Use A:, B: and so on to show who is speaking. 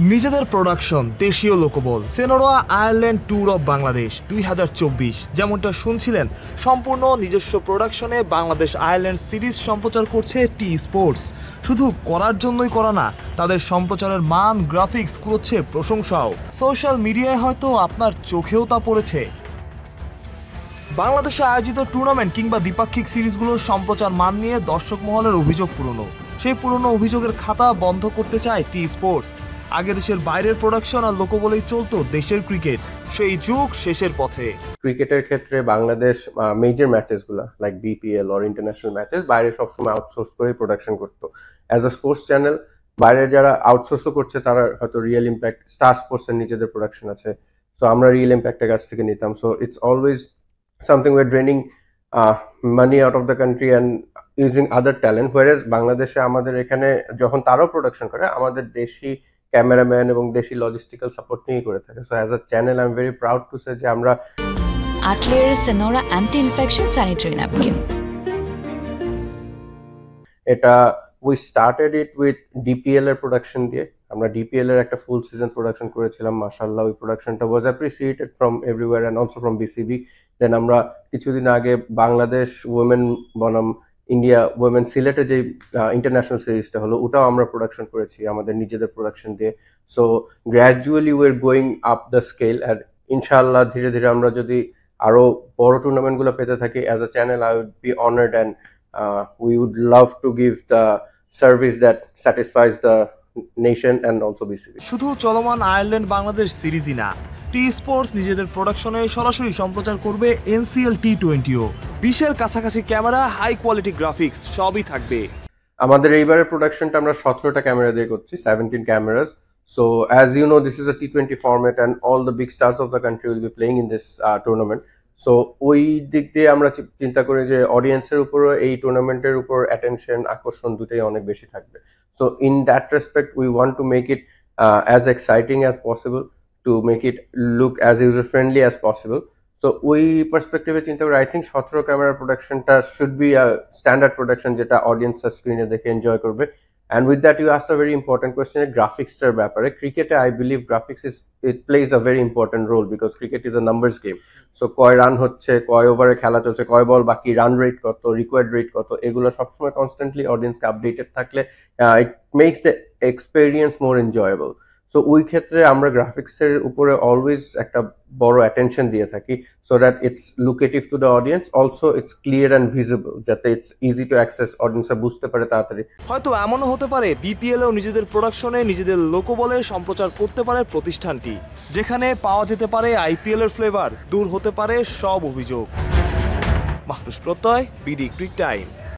A: নিজেদের প্রোডাকশন দেশীয় লোকবল Senora Ireland tour of Bangladesh 2024 যেমনটা শুনছিলেন সম্পূর্ণ নিজস্ব প্রোডাকশনে বাংলাদেশ আয়ারল্যান্ড সিরিজ সম্প্রচার করছে টি স্পোর্টস। শুধু করার জন্যই করা না, তাদের সম্প্রচারের মান গ্রাফিক্স কুড়োচ্ছে প্রশংসাও। সোশ্যাল মিডিয়ায় হয়তো আপনার চোখেও তা পড়েছে। বাংলাদেশে আয়োজিত টুর্নামেন্ট কিংবা দ্বিপাক্ষিক সিরিজগুলোর সম্প্রচার মান নিয়ে দর্শক মহলের অভিযোগ পুরনো। সেই পুরনো অভিযোগের খাতা বন্ধ করতে চায় টি স্পোর্টস। আগে দেশের বাইরের প্রোডাকশন আর লোকবলেই চলতো দেশের ক্রিকেট, সেই যুগ শেষের পথে।
B: ক্রিকেটের ক্ষেত্রে বাংলাদেশ মেজর ম্যাচেসগুলো like BPL or international matches বাইরে সবসময় আউটসোর্স করে প্রোডাকশন করতো। অ্যাজ আ স্পোর্টস চ্যানেল বাইরে যারা আউটসোর্স করছে তারা হয়তো রিয়েল ইম্প্যাক্ট, স্টার স্পোর্টসের নিজেদের প্রোডাকশন আছে, সো আমরা রিয়েল ইম্প্যাক্টের কাছ থেকে নিতাম। So it's always something we're draining money out of the country and using other talent, whereas বাংলাদেশে আমাদের এখানে যখন তারাও প্রোডাকশন করে আমাদের দেশি ক্যামেরাম্যান এবং দেশি লজিস্টিক্যাল সাপোর্ট নিয়ে করে থাকে। So as a channel I am very proud to say যে আমরা
C: Atleer Sonora anti-infection sanitary napkin.
B: এটা we started it with DPL এর প্রোডাকশন দিয়ে। আমরা ডিপিএল এর একটা ফুল সিজন প্রোডাকশন করেছিলাম, মাশাআল্লাহ ওই প্রোডাকশনটা was appreciated from everywhere and also from BCB. Then আমরা কিছুদিন আগে বাংলাদেশ ওমেন বনাম ইন্ডিয়া ওমেন সিলেটে যে ইন্টারন্যাশনাল সিরিজটা হলো ওটাও আমরা প্রোডাকশন করেছি আমাদের নিজেদের প্রোডাকশন দিয়ে। So gradually we are going up the scale, আর ইনশাআল্লাহ ধীরে ধীরে আমরা যদি আরো বড় টুর্নামেন্টগুলো পেতে থাকি, as a channel I would be honoured and we would love to give the service that satisfies the nation and also BCB.
A: শুধু চলমান আয়ারল্যান্ড বাংলাদেশ সিরিজই না, টি স্পোর্টস নিজেদের প্রোডাকশনে সরাসরি সম্প্রচার করবে এনসিএল টি20ও। 20-এর কাছাকাছি ক্যামেরা, হাই কোয়ালিটি গ্রাফিক্স সবই থাকবে।
B: আমাদের এইবারের প্রোডাকশনটা আমরা 17টা ক্যামেরা দিয়ে করছি, 17 cameras. So as you know, this is a T20 format and all the big stars of the country will be playing in this tournament. So ওই দিক দিয়ে আমরা চিন্তা করি যে অডিয়েন্সের উপরও এই টুর্নামেন্টের উপর অ্যাটেনশন, আকর্ষণ দুটোই অনেক বেশি থাকবে। So in that respect we want to make it as exciting as possible, to make it look as user friendly as possible. So ওই পার্সপেক্টিভে চিন্তা করি আই থিঙ্ক 17 ক্যামেরা প্রোডাকশনটা should be a standard production যেটা অডিয়েন্সের স্ক্রিনে দেখে enjoy করবে। And with that, you asked a very important question, graphics এর ব্যাপারে। ক্রিকেটে I believe graphics it plays a very important role because cricket is a numbers game. So কয় run হচ্ছে, কয় ওভারে খেলা চলছে, কয় বল বাকি, রান রেট কত, রিকোয়ার্ড রেট কত, এগুলো সবসময় কনস্ট্যান্টলি অডিয়েন্সকে আপডেটেড থাকলে it makes the experience more enjoyable. So ওই ক্ষেত্রে আমরা গ্রাফিক্সের উপরে অলওয়েজ একটা বড় অ্যাটেনশন দিয়ে থাকি, so that it's lucrative to the audience, also it's clear and visible, যাতে ইটস ইজি টু অ্যাক্সেস, অডিয়েন্সরা বুঝতে পারে তাড়াতাড়ি।
A: হয়তো এমনও হতে পারে বিপিএলও নিজেদের প্রোডাকশনে নিজেদের লোকবলে সম্প্রচার করতে পারে প্রতিষ্ঠানটি, যেখানে পাওয়া যেতে পারে আইপিএল এর ফ্লেভার, দূর হতে পারে সব অভিযোগ। মাহফুজ প্রত্যয়, বিডি ক্রিক টাইম।